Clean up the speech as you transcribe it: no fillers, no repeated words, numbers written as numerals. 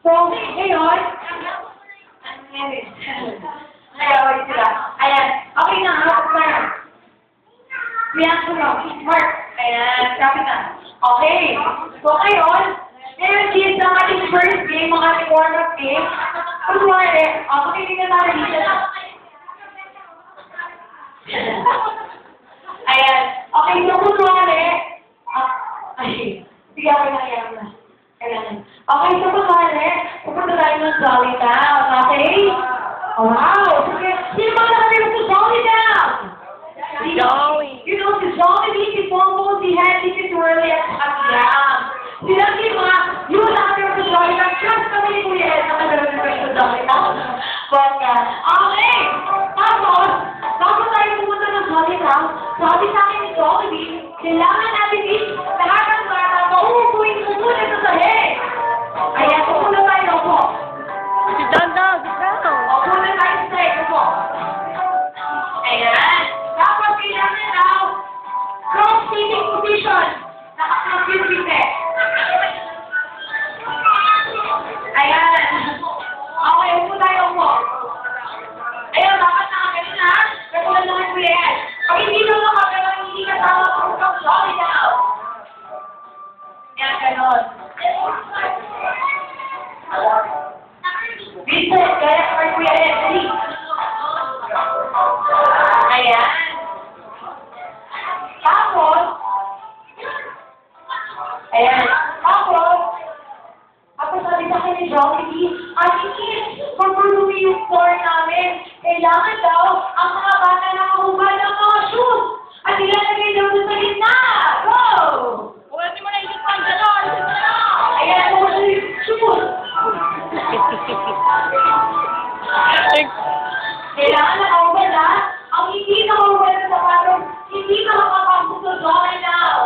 So, ngayon, ayaw sila. Ayan. Okay na, hapos na yan. Reaction lang. Mark. Ayan, kapit na. Okay. So, ngayon is ang ating first game, ang ating warm-up game. Kunwari, makinig na tayo dito. Ayan. Okay, so kunwari, sige ako na yan na. Ayan. Okay, so kunwari, pupunta tayo ng Jolly Town. Okay? Oh, wow! Sige, sino ba nakatira sa Jolly Town? Jolly. You know, si Jolly, si Pomo, si Henry, si Twirly, at Yam. Sila si mga, yun nakatira sa Jolly Town. Just kami ni Kuya Ed nakatira sa Jolly Town. But, okay! Tapos tayo pumunta ng Jolly Town. Sabi sa akin ni Jolly, kailangan natin lahat ng bata mauupuin muna sa sahig. Ayan, pupunta tayo po. Sit down now, sit down. Pupunta tayo sa sahig po. Ayan. Tapos kailangan daw cross-seating position. Naka-cross yung seat. Ayan. Okay, upo tayo po. Ayun, dapat nakagaling na. Katulad naman Kuya Ed. Pag hindi mo makagalang, hindi ka tawag kung kang sorry daw. Yan, ganon. Vincent, kaya kay Kuya Ed. Ayan. Tapos, ayan. Tapos sabi sa akin ni Jollibee, pag-produce yung floor namin, kailangan daw ang mga bata nakahubad ng mga shoes at ilalagay daw doon sa gitna. Go! Wala di mo na isip pang gano'n, isip na lang. Ayan, kung ano yung shoes. Kailangan nakahubad ha? Ang hindi nakahubad sa sapatos, hindi ka makapasok sa Jolly Town.